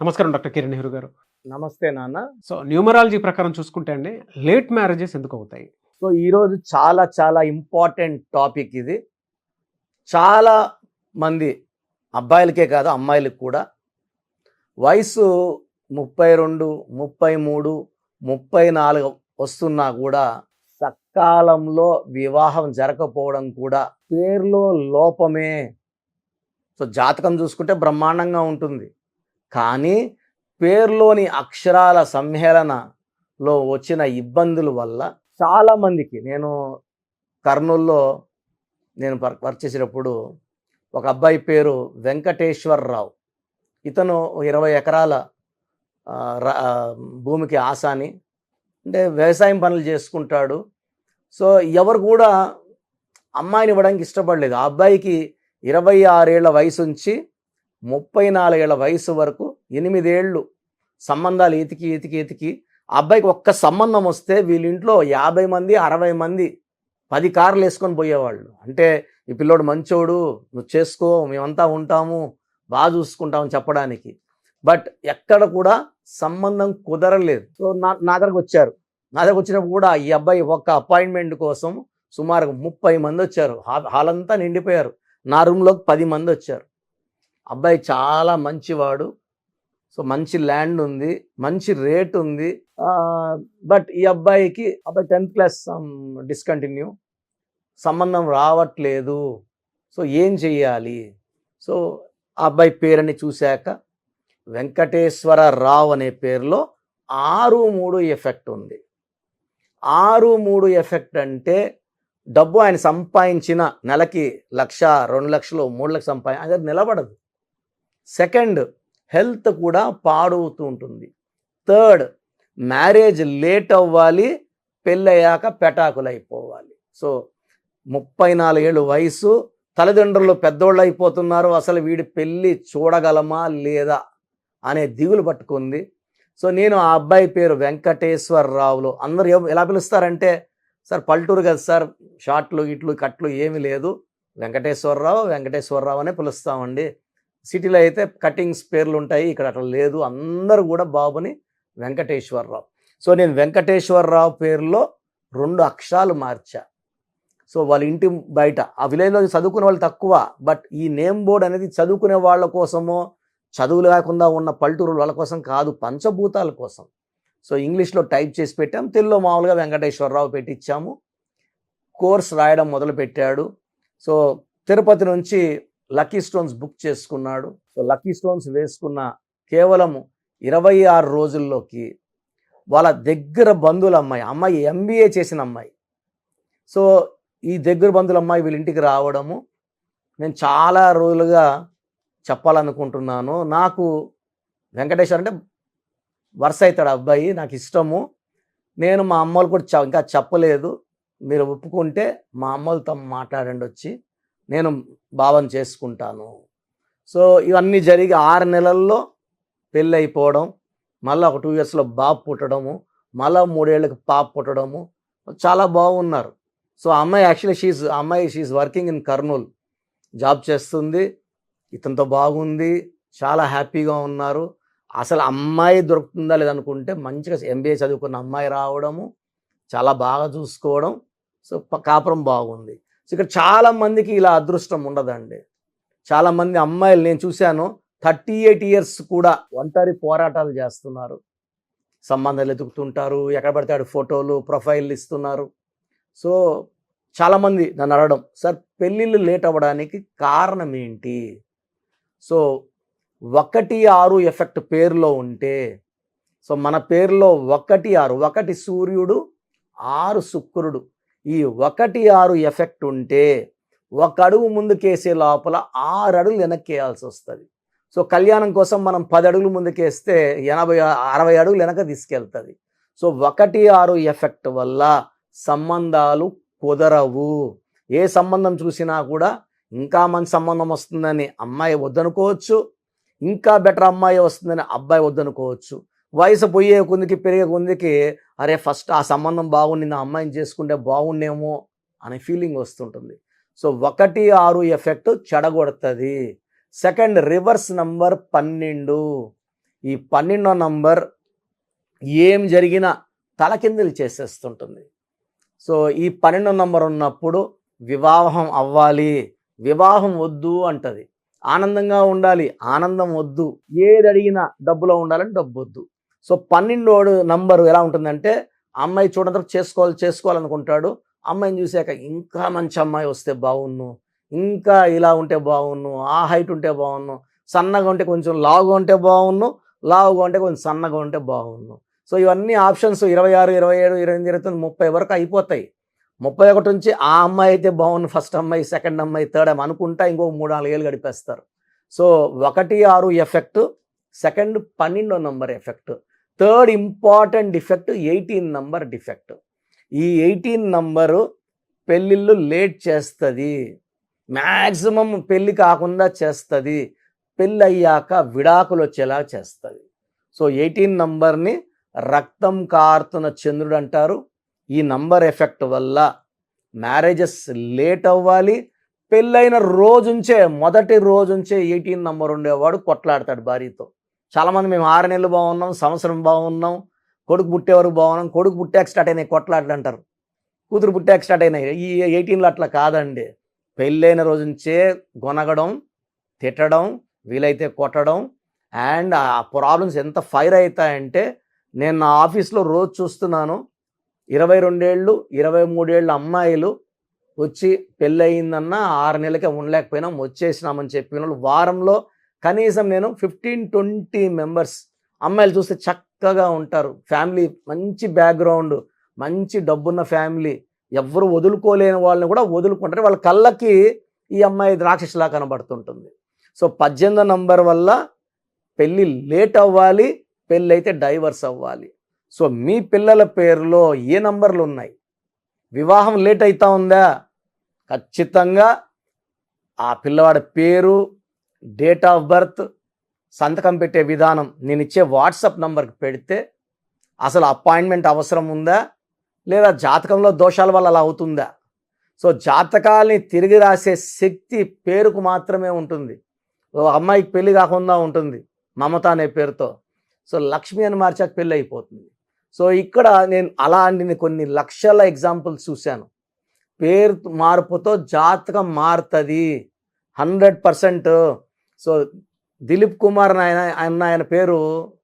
నమస్కారం డాక్టర్ కిరణ్ నెహ్రూ గారు. నమస్తే నాన్న. సో న్యూమరాలజీ ప్రకారం చూసుకుంటే అండి లేట్ మ్యారేజెస్ ఎందుకు అవుతాయి? సో ఈరోజు చాలా చాలా ఇంపార్టెంట్ టాపిక్ ఇది. చాలా మంది అబ్బాయిలకే కాదు అమ్మాయిలకు కూడా వయసు 32, 33, 34 వస్తున్నా కూడా సకాలంలో వివాహం జరగకపోవడం కూడా పేరులో లోపమే. సో జాతకం చూసుకుంటే బ్రహ్మాండంగా ఉంటుంది, కానీ పేరులోని అక్షరాల సంహేళనలో వచ్చిన ఇబ్బందుల వల్ల చాలామందికి కర్నూల్లో నేను వర్క్ చేసేటప్పుడు ఒక అబ్బాయి పేరు వెంకటేశ్వరరావు. ఇతను 20 ఎకరాల భూమికి ఆసాని, అంటే వ్యవసాయం పనులు చేసుకుంటాడు. సో ఎవరు కూడా అమ్మాయిని ఇవ్వడానికి ఇష్టపడలేదు. ఆ అబ్బాయికి 26 ఏళ్ల వయసు నుంచి 34 ఏళ్ల వయసు వరకు 8 ఏళ్ళు సంబంధాలు ఎతికి ఆ అబ్బాయికి ఒక్క సంబంధం వస్తే వీళ్ళింట్లో 50 మంది 60 మంది 10 కార్లు వేసుకొని పోయేవాళ్ళు. అంటే ఈ పిల్లోడు మంచోడు, నువ్వు చేసుకో, మేమంతా ఉంటాము, బాగా చూసుకుంటామని చెప్పడానికి. బట్ ఎక్కడ కూడా సంబంధం కుదరలేదు. సో నా దగ్గరకు వచ్చారు. నా దగ్గరకు వచ్చినప్పుడు కూడా ఈ అబ్బాయి ఒక్క అపాయింట్మెంట్ కోసం సుమారుగా 30 మంది వచ్చారు. హాల్ అంతా నిండిపోయారు. నా రూమ్లోకి 10 మంది వచ్చారు. అబ్బాయి చాలా మంచివాడు. సో మంచి ల్యాండ్ ఉంది, మంచి రేట్ ఉంది. బట్ ఈ అబ్బాయి 10th క్లాస్ డిస్కంటిన్యూ, సంబంధం రావట్లేదు. సో ఏం చెయ్యాలి? సో ఆ అబ్బాయి పేరుని చూశాక వెంకటేశ్వరరావు అనే పేరులో 6-3 ఎఫెక్ట్ ఉంది. 6-3 ఎఫెక్ట్ అంటే డబ్బు ఆయన సంపాదించిన నెలకి 1,00,000, 2,00,000, 3,00,000 అది నిలబడదు. సెకండ్, హెల్త్ కూడా పాడవుతూ ఉంటుంది. థర్డ్, మ్యారేజ్ లేట్ అవ్వాలి, పెళ్ళయ్యాక పెటాకులు అయిపోవాలి. సో 34 ఏళ్ళు వయసు, తల్లిదండ్రులు పెద్దోళ్ళు అయిపోతున్నారు, అసలు వీడి పెళ్ళి చూడగలమా లేదా అనే దిగులు పట్టుకుంది. సో నేను ఆ అబ్బాయి పేరు వెంకటేశ్వరరావులో, అందరూ ఎలా పిలుస్తారంటే, సార్ పల్లెటూరు కదా సార్, షార్ట్లు ఇట్లు కట్లు ఏమీ లేదు, వెంకటేశ్వరరావు అనే పిలుస్తామండి. సిటీలో అయితే కటింగ్స్ పేర్లు ఉంటాయి, ఇక్కడ అట్లా లేదు. అందరూ కూడా బాబుని వెంకటేశ్వరరావు. సో నేను వెంకటేశ్వరరావు పేరులో 2 అక్షరాలు మార్చా. సో వాళ్ళ ఇంటి బయట ఆ విలేజ్లో చదువుకునే వాళ్ళు తక్కువ, బట్ ఈ నేమ్ బోర్డ్ అనేది చదువుకునే వాళ్ళ కోసమో, చదువు లేకుండా ఉన్న పల్లెటూరు వాళ్ళ కోసం కాదు, పంచభూతాల కోసం. సో ఇంగ్లీష్లో టైప్ చేసి పెట్టాం, తెలుగులో మామూలుగా వెంకటేశ్వరరావు పెట్టించాము. కోర్స్ రాయడం మొదలుపెట్టాడు. సో తిరుపతి నుంచి లక్కీ స్టోన్స్ బుక్ చేసుకున్నాడు. సో లక్కీ స్టోన్స్ వేసుకున్న కేవలం 26 రోజుల్లోకి వాళ్ళ దగ్గర బంధువుల అమ్మాయి MBA చేసిన అమ్మాయి, సో ఈ దగ్గర బంధువుల అమ్మాయి వీళ్ళ ఇంటికి రావడము నేను చాలా రోజులుగా చెప్పాలనుకుంటున్నాను. నాకు వెంకటేశ్వర అంటే వరుస అవుతాడు అబ్బాయి, నాకు ఇష్టము. నేను మా అమ్మలు కూడా ఇంకా చెప్పలేదు. మీరు ఒప్పుకుంటే మా అమ్మలతో మాట్లాడండి వచ్చి, నేను భావం చేసుకుంటాను. సో ఇవన్నీ జరిగి 6 నెలల్లో పెళ్ళి అయిపోవడం, మళ్ళీ ఒక 2 ఇయర్స్లో బాబు పుట్టడము, మళ్ళీ 3 ఏళ్ళకి పాప పుట్టడము, చాలా బాగున్నారు. So actually she working in Kurnool, job చేస్తుంది, ఇతనితో బాగుంది, చాలా హ్యాపీగా ఉన్నారు. అసలు అమ్మాయి దొరుకుతుందా లేదనుకుంటే మంచిగా MBA చదువుకున్న అమ్మాయి రావడము, చాలా బాగా చూసుకోవడం, సో కాపురం బాగుంది. సో ఇక్కడ చాలామందికి ఇలా అదృష్టం ఉండదండి. చాలామంది అమ్మాయిలు నేను చూశాను 38 ఇయర్స్ కూడా ఒంటరి పోరాటాలు చేస్తున్నారు, సంబంధాలు ఎదుగుతుంటారు, ఎక్కడ పడితే ఆడు ఫోటోలు ప్రొఫైల్ ఇస్తున్నారు. సో చాలామంది నన్ను అడగడం, సార్ పెళ్ళిళ్ళు లేట్ అవ్వడానికి కారణం ఏంటి? సో 1-6 ఎఫెక్ట్ పేరులో ఉంటే, సో మన పేరులో 1-6, 1 సూర్యుడు, 6 శుక్రుడు, ఈ 1-6 ఎఫెక్ట్ ఉంటే 1 అడుగు ముందుకేసే లోపల 6 అడుగులు వెనక్కి వేయాల్సి వస్తుంది. సో కళ్యాణం కోసం మనం 10 అడుగులు ముందుకేస్తే 80-60 అడుగులు వెనక తీసుకెళ్తుంది. సో 1-6 ఎఫెక్ట్ వల్ల సంబంధాలు కుదరవు. ఏ సంబంధం చూసినా కూడా ఇంకా మంచి సంబంధం వస్తుందని అమ్మాయి వద్దనుకోవచ్చు, ఇంకా బెటర్ అమ్మాయి వస్తుందని అబ్బాయి వద్దనుకోవచ్చు. వయసు పోయే కొందికి పెరిగే కొందికి అరే ఫస్ట్ ఆ సంబంధం బాగుండింది, ఆ అమ్మాయిని చేసుకుంటే బాగుండేమో అనే ఫీలింగ్ వస్తుంటుంది. సో 1-6 ఎఫెక్ట్ చెడగొడుతుంది. Second, reverse number 12. ఈ 12వ నంబర్ ఏం జరిగినా తలకిందులు చేసేస్తుంటుంది. సో ఈ 12వ నంబర్ ఉన్నప్పుడు వివాహం అవ్వాలి, వివాహం వద్దు అంటది. ఆనందంగా ఉండాలి, ఆనందం వద్దు. ఏది అడిగినా డబ్బులో ఉండాలని డబ్బు వద్దు. సో 12వ నంబరు ఎలా ఉంటుందంటే అమ్మాయి చూడంత చేసుకోవాలనుకుంటాడు. అమ్మాయిని చూశాక ఇంకా మంచి అమ్మాయి వస్తే బాగున్ను, ఇంకా ఇలా ఉంటే బాగున్ను, ఆ హైట్ ఉంటే బాగున్ను, సన్నగా ఉంటే కొంచెం లావుగా ఉంటే బాగున్ను, లావుగా ఉంటే కొంచెం సన్నగా ఉంటే బాగున్ను. సో ఇవన్నీ ఆప్షన్స్ 26, 27, 28, 29, 30 వరకు అయిపోతాయి. 31 నుంచి ఆ అమ్మాయి అయితే బాగుండు, ఫస్ట్ అమ్మాయి, సెకండ్ అమ్మాయి, థర్డ్ అమ్మాయి అనుకుంటా ఇంకో 3-4 ఏళ్ళు గడిపేస్తారు. సో 1, 6 ఎఫెక్ట్, సెకండ్ 12వ number effect, third important defect 18 number defect. ఈ 18 నంబరు పెళ్ళిళ్ళు లేట్ చేస్తుంది, మ్యాక్సిమం పెళ్ళి కాకుండా చేస్తుంది, పెళ్ళి అయ్యాక విడాకులు వచ్చేలా చేస్తుంది. సో 18 నంబర్ని రక్తం కారుతున్న చంద్రుడు అంటారు. ఈ నంబర్ ఎఫెక్ట్ వల్ల మ్యారేజెస్ లేట్ అవ్వాలి. పెళ్ళైన రోజుంచే, మొదటి రోజుంచే 18 నంబర్ ఉండేవాడు కొట్లాడతాడు భార్యతో. చాలామంది మేము 6 నెలలు బాగున్నాం, సంవత్సరం బాగున్నాం, కొడుకు పుట్టే వరకు బాగున్నాం, కొడుకు పుట్టాక స్టార్ట్ అయినాయి కొట్లాటలు అంటారు, కూతురు పుట్టాక స్టార్ట్ అయినాయి. ఈ 18లో అట్లా కాదండి. పెళ్ళైన రోజుంచే గొనగడం, తిట్టడం, వీలైతే కొట్టడం. అండ్ ఆ ప్రాబ్లమ్స్ ఎంత ఫైర్ అవుతాయంటే నేను నా ఆఫీస్లో రోజు చూస్తున్నాను. 22 ఏళ్ళు, 23 ఏళ్ళ అమ్మాయిలు వచ్చి పెళ్ళయిందన్న 6 నెలలకే ఉండలేకపోయినాం, వచ్చేసినామని చెప్పిన వాళ్ళు వారంలో కనీసం నేను 15-20 మెంబర్స్ అమ్మాయిలు చూస్తే చక్కగా ఉంటారు. ఫ్యామిలీ మంచి బ్యాక్గ్రౌండ్, మంచి డబ్బున్న ఫ్యామిలీ, ఎవ్వరు వదులుకోలేని వాళ్ళని కూడా వదులుకుంటారు. వాళ్ళ కళ్ళకి ఈ అమ్మాయి రాక్షసులా కనబడుతుంటుంది. సో 18వ నంబర్ వల్ల పెళ్ళి లేట్ అవ్వాలి, పెళ్ళి అయితే డైవర్స్ అవ్వాలి. సో మీ పిల్లల పేరులో ఏ నంబర్లు ఉన్నాయి? వివాహం లేట్ అవుతా ఉందా? ఖచ్చితంగా ఆ పిల్లవాడి పేరు, డేట్ ఆఫ్ బర్త్, సంతకం పెట్టే విధానం నేను ఇచ్చే వాట్సాప్ నంబర్కి పెడితే అసలు అపాయింట్మెంట్ అవసరం ఉందా, లేదా జాతకంలో దోషాల వల్ల అలా అవుతుందా? సో జాతకాల్ని తిరిగి రాసే శక్తి పేరుకు మాత్రమే ఉంటుంది. ఓ అమ్మాయికి పెళ్ళి కాకుండా ఉంటుంది మమత అనే పేరుతో, సో లక్ష్మి అని మార్చాక పెళ్ళి అయిపోతుంది. సో ఇక్కడ నేను అలాంటి కొన్ని లక్షల ఎగ్జాంపుల్స్ చూశాను. పేరు మార్పుతో జాతకం మారుతుంది 100%. సో దిలీప్ కుమార్ ఆయన పేరు,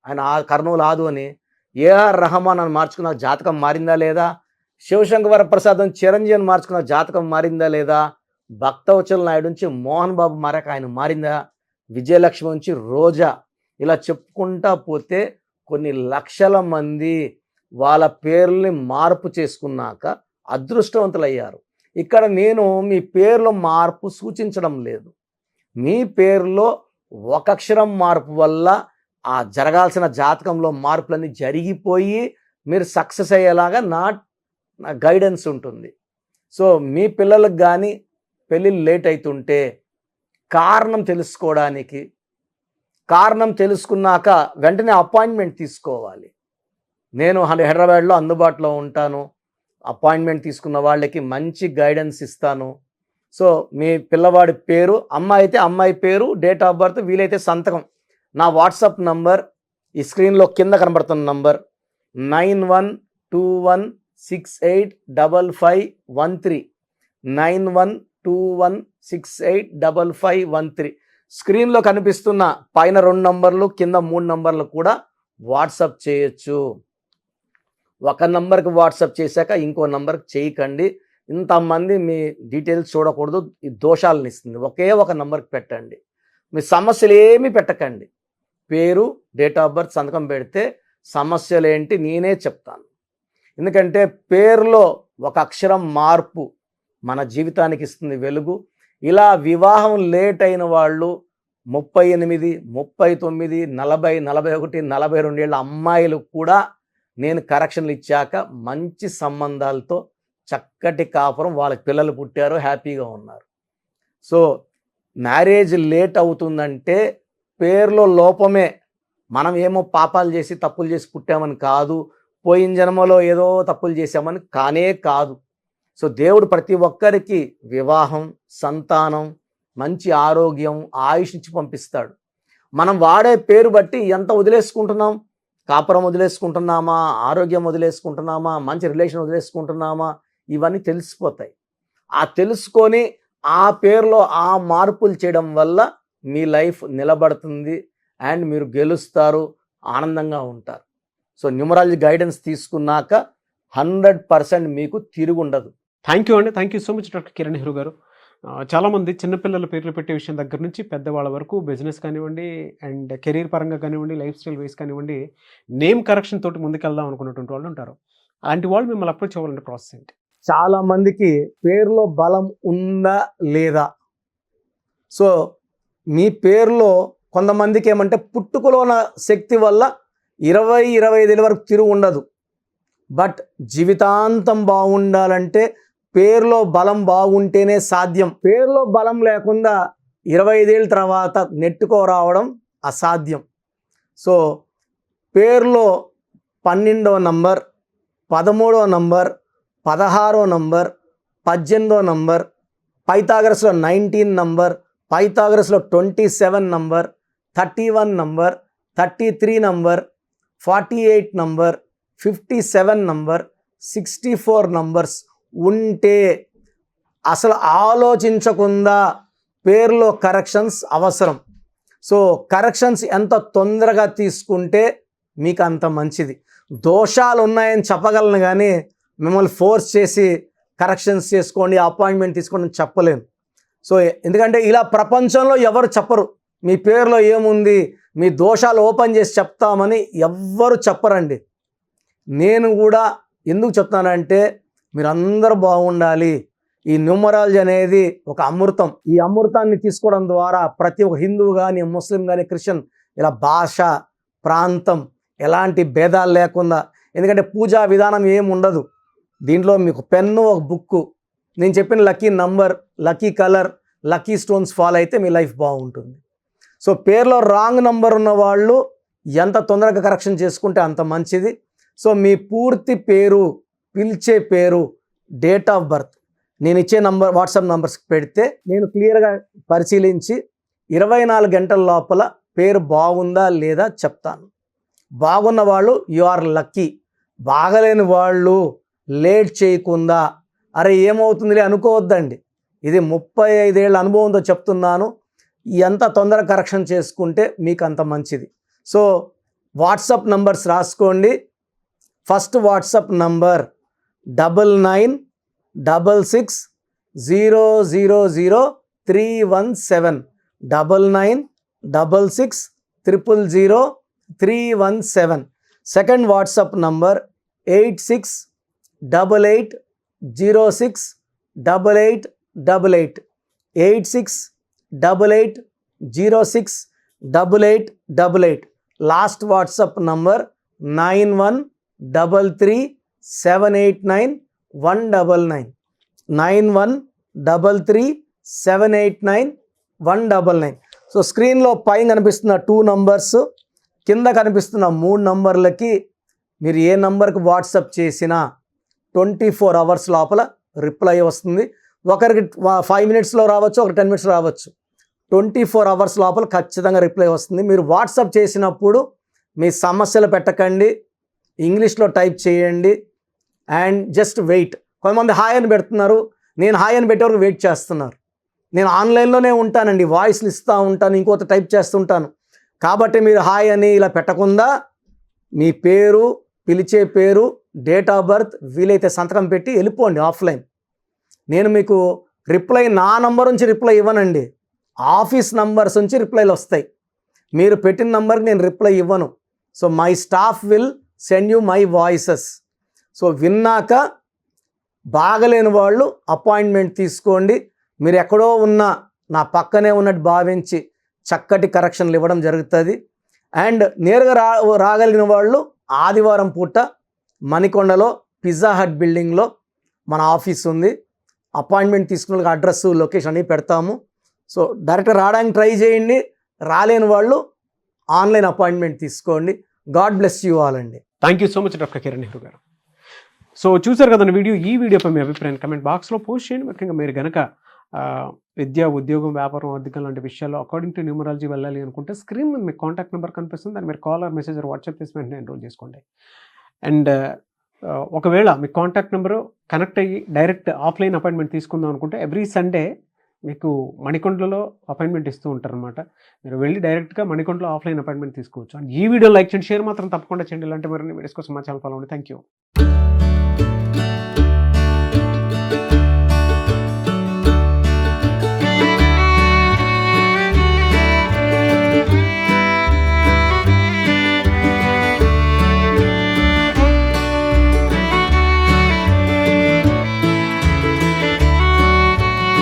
ఆయన కర్నూలు ఆదు అని, ఏఆర్ రెహమాన్ అని మార్చుకున్న జాతకం మారిందా లేదా? శివశంకర్ వరప్రసాద్ అని చిరంజీవి అని మార్చుకున్న జాతకం మారిందా లేదా? భక్తవచల నాయుడు నుంచి మోహన్ బాబు మారాక ఆయన మారిందా? విజయలక్ష్మి నుంచి రోజా, ఇలా చెప్పుకుంటా పోతే కొన్ని లక్షల మంది వాళ్ళ పేర్లని మార్పు చేసుకున్నాక అదృష్టవంతులయ్యారు. ఇక్కడ నేను మీ పేర్లో మార్పు సూచించడం లేదు. మీ పేరులో ఒక అక్షరం మార్పు వల్ల ఆ జరగాల్సిన జాతకంలో మార్పులన్నీ జరిగిపోయి మీరు సక్సెస్ అయ్యేలాగా నా గైడెన్స్ ఉంటుంది. సో మీ పిల్లలకు కానీ పెళ్ళిళ్ళు లేట్ అవుతుంటే కారణం తెలుసుకోవడానికి, కారణం తెలుసుకున్నాక వెంటనే అపాయింట్మెంట్ తీసుకోవాలి. నేను హైదరాబాద్లో అందుబాటులో ఉంటాను. అపాయింట్మెంట్ తీసుకున్న వాళ్ళకి మంచి గైడెన్స్ ఇస్తాను. సో మీ పిల్లవాడి పేరు, అమ్మాయి అయితే అమ్మాయి పేరు, డేట్ ఆఫ్ బర్త్, వీలైతే సంతకం. నా వాట్సాప్ నంబర్ ఈ స్క్రీన్లో కింద కనబడుతున్న నంబర్ 9121685513, 9121685513. స్క్రీన్లో కనిపిస్తున్న పైన 2 నంబర్లు, కింద 3 నంబర్లు కూడా వాట్సాప్ చేయొచ్చు. ఒక నంబర్కి వాట్సాప్ చేశాక ఇంకో నంబర్కి చేయకండి. ఇంతమంది మీ డీటెయిల్స్ చూడకూడదు, ఈ దోషాలను ఇస్తుంది. ఒకే ఒక నంబర్కి పెట్టండి. మీ సమస్యలు ఏమీ పెట్టకండి. పేరు, డేట్ ఆఫ్ బర్త్, సంతకం పెడితే సమస్యలు ఏంటి నేనే చెప్తాను. ఎందుకంటే పేరులో ఒక అక్షరం మార్పు మన జీవితానికి ఇస్తుంది వెలుగు. ఇలా వివాహం లేట్ అయిన వాళ్ళు 38, 39, 40, 41, 42 ఏళ్ళ అమ్మాయిలు కూడా నేను కరెక్షన్లు ఇచ్చాక మంచి సంబంధాలతో చక్కటి కాపురం, వాళ్ళకి పిల్లలు పుట్టారు, హ్యాపీగా ఉన్నారు. సో మ్యారేజ్ లేట్ అవుతుందంటే పేరులో లోపమే. మనం ఏమో పాపాలు చేసి తప్పులు చేసి పుట్టామని కాదు, పోయిన జన్మలో ఏదో తప్పులు చేసామని కానే కాదు. సో దేవుడు ప్రతి ఒక్కరికి వివాహం, సంతానం, మంచి ఆరోగ్యం, ఆయుష్ ఇచ్చి పంపిస్తాడు. మనం వాడే పేరు బట్టి ఎంత వదిలేసుకుంటున్నాం, కాపురం వదిలేసుకుంటున్నామా, ఆరోగ్యం వదిలేసుకుంటున్నామా, మంచి రిలేషన్ వదిలేసుకుంటున్నామా, ఇవన్నీ తెలిసిపోతాయి. ఆ తెలుసుకొని ఆ పేరులో ఆ మార్పులు చేయడం వల్ల మీ లైఫ్ నిలబడుతుంది అండ్ మీరు గెలుస్తారు, ఆనందంగా ఉంటారు. సో న్యూమరాలజీ గైడెన్స్ తీసుకున్నాక 100% మీకు తిరుగుండదు. థ్యాంక్ యూ అండి. Thank you so much doctor Kiran Nehru గారు. చాలామంది చిన్నపిల్లల పేర్లు పెట్టే విషయం దగ్గర నుంచి పెద్దవాళ్ళ వరకు బిజినెస్ కానివ్వండి, అండ్ కెరీర్ పరంగా కానివ్వండి, లైఫ్ స్టైల్ వైస్ కానివ్వండి, నేమ్ కరెక్షన్ తోటి ముందుకెళ్దాం అనుకున్నటువంటి వాళ్ళు ఉంటారు. అలాంటి వాళ్ళు మిమ్మల్ని అప్రోచ్ అవ్వాలంటే ప్రాసెస్ ఏంటి? చాలా మందికి పేరులో బలం ఉందా లేదా, సో మీ పేరులో కొంతమందికి ఏమంటే పుట్టుకలో ఉన్న శక్తి వల్ల 20-25 వరకు తిరుగు ఉండదు. బట్ జీవితాంతం బాగుండాలంటే పేరులో బలం బాగుంటేనే సాధ్యం. పేరులో బలం లేకుండా 25 ఏళ్ళ తర్వాత నెట్టుకోరావడం అసాధ్యం. సో పేరులో 12వ నంబర్, 13వ నంబర్, 16వ నంబర్, 18వ నంబర్, పైథాగరస్లో 19 నంబర్, పైథాగరస్లో 27 number, 31 number, 33 number, 48 number, 57 number, 64 numbers ఉంటే అసలు ఆలోచించకుండా పేరులో కరెక్షన్స్ అవసరం. సో కరెక్షన్స్ ఎంత తొందరగా తీసుకుంటే మీకు అంత మంచిది. దోషాలు ఉన్నాయని చెప్పగలను కానీ మిమ్మల్ని ఫోర్స్ చేసి కరెక్షన్స్ చేసుకోండి, అపాయింట్మెంట్ తీసుకోండి అని చెప్పలేను. సో ఎందుకంటే ఇలా ప్రపంచంలో ఎవరు చెప్పరు. మీ పేరులో ఏముంది, మీ దోషాలు ఓపెన్ చేసి చెప్తామని ఎవ్వరు చెప్పరండి. నేను కూడా ఎందుకు చెప్తానంటే మీరందరూ బాగుండాలి. ఈ న్యూమరాలజీ అనేది ఒక అమృతం. ఈ అమృతాన్ని తీసుకోవడం ద్వారా ప్రతి ఒక్క హిందువు కానీ, ముస్లిం కానీ, క్రిస్టియన్ ఇలా భాష, ప్రాంతం ఎలాంటి భేదాలు లేకుండా, ఎందుకంటే పూజా విధానం ఏమి ఉండదు దీంట్లో. మీకు పెన్ను, ఒక బుక్కు, నేను చెప్పిన lucky number, lucky colour, lucky stones follow అయితే మీ లైఫ్ బాగుంటుంది. సో పేరులో రాంగ్ నంబర్ ఉన్న వాళ్ళు ఎంత తొందరగా కరెక్షన్ చేసుకుంటే అంత మంచిది. సో మీ పూర్తి పేరు, పిలిచే పేరు, డేట్ ఆఫ్ బర్త్ నేను ఇచ్చే నంబర్, వాట్సాప్ నంబర్స్కి పెడితే నేను క్లియర్గా పరిశీలించి 24 గంటల లోపల పేరు బాగుందా లేదా చెప్తాను. బాగున్న వాళ్ళు యు ఆర్ లక్కీ. బాగలేని వాళ్ళు లేట్ చేయకుండా అరే ఏమవుతుందిలే అనుకోవద్దండి. ఇది 35 ఏళ్ళ అనుభవంతో చెప్తున్నాను. ఎంత తొందరగా కరెక్షన్ చేసుకుంటే మీకు అంత మంచిది. సో వాట్సాప్ నంబర్స్ రాసుకోండి. First WhatsApp number 9966000317, 9966000317. Second WhatsApp number 8688068888, 8688068888. Last WhatsApp number 9133789199, 9133789199. So స్క్రీన్లో పైన కనిపిస్తున్న 2 నంబర్స్, కింద కనిపిస్తున్న 3 నంబర్లకి మీరు ఏ నంబర్కి వాట్సాప్ చేసినా 24 అవర్స్ లోపల రిప్లై వస్తుంది. ఒకరికి 5 మినిట్స్లో రావచ్చు, ఒక 10 మినిట్స్లో రావచ్చు. 24 అవర్స్ లోపల ఖచ్చితంగా రిప్లై వస్తుంది. మీరు వాట్సాప్ చేసినప్పుడు మీ సమస్యలు పెట్టకండి, ఇంగ్లీష్లో టైప్ చేయండి అండ్ జస్ట్ వెయిట్. కొంతమంది హాయ్ అని పెడుతున్నారు, నేను హాయ్ అని పెట్టే వరకు వెయిట్ చేస్తున్నారు. నేను ఆన్లైన్లోనే ఉంటానండి, వాయిస్లు ఇస్తూ ఉంటాను, ఇంకొక టైప్ చేస్తుంటాను. కాబట్టి మీరు హాయ్ అని ఇలా పెట్టకుండా మీ పేరు, పిలిచే పేరు, డేట్ ఆఫ్ బర్త్, వీలైతే సంతకం పెట్టి వెళ్ళిపోండి ఆఫ్లైన్. నేను మీకు రిప్లై నా నంబర్ నుంచి రిప్లై ఇవ్వనండి, ఆఫీస్ నంబర్స్ నుంచి రిప్లైలు వస్తాయి. మీరు పెట్టిన నంబర్కి నేను రిప్లై ఇవ్వను. So my staff will send you my voices. So విన్నాక బాగలేని వాళ్ళు అపాయింట్మెంట్ తీసుకోండి. మీరు ఎక్కడో ఉన్నా నా పక్కనే ఉన్నట్టు భావించి చక్కటి కరెక్షన్లు ఇవ్వడం జరుగుతుంది. అండ్ నేరుగా రాగలిగిన వాళ్ళు ఆదివారం పూట మణికొండలో పిజ్జా హట్ బిల్డింగ్లో మన ఆఫీస్ ఉంది. అపాయింట్మెంట్ తీసుకున్న అడ్రస్, లొకేషన్ అన్నీ పెడతాము. సో డైరెక్ట్గా రావడానికి ట్రై చేయండి. రాలేని వాళ్ళు ఆన్లైన్ అపాయింట్మెంట్ తీసుకోండి. గాడ్ బ్లెస్ యూ ఆల్ అండి. Thank you so much doctor Kiran Nehru గారు. సో చూసారు కదండి వీడియో. ఈ వీడియోపై మీ అభిప్రాయం కమెంట్ బాక్స్లో పోస్ట్ చేయండి. ముఖ్యంగా మీరు కనుక విద్య, ఉద్యోగం, వ్యాపారం, ఆర్థికం లాంటి విషయాల్లో అకార్డింగ్ టు న్యూమరాలజీ వెళ్ళాలి అనుకుంటే స్క్రీన్ మీద మీకు కాంటాక్ట్ నెంబర్ కనిపిస్తుంది. దాన్ని మీరు call or message or WhatsApp చేసి వెంటనే ఎన్రోల్ చేసుకోండి. అండ్ ఒకవేళ మీ కాంటాక్ట్ నెంబరు కనెక్ట్ అయ్యి డైరెక్ట్ ఆఫ్లైన్ అపాయింట్మెంట్ తీసుకుందాం అనుకుంటే ఎవ్రీ సండే మీకు మణికొండలో అపాయింట్మెంట్ ఇస్తూ ఉంటారనమాట. మీరు వెళ్ళి డైరెక్ట్గా మణికొండలో ఆఫ్లైన్ అపాయింట్మెంట్ తీసుకోవచ్చు. అండ్ ఈ వీడియో లైక్ చేయండి, షేర్ మాత్రం తప్పకుండా చేయండి. ఇలాంటి మరిన్ని వీడియోస్ కోసం మా ఛానల్ ఫాలో అవ్వండి. Thank you.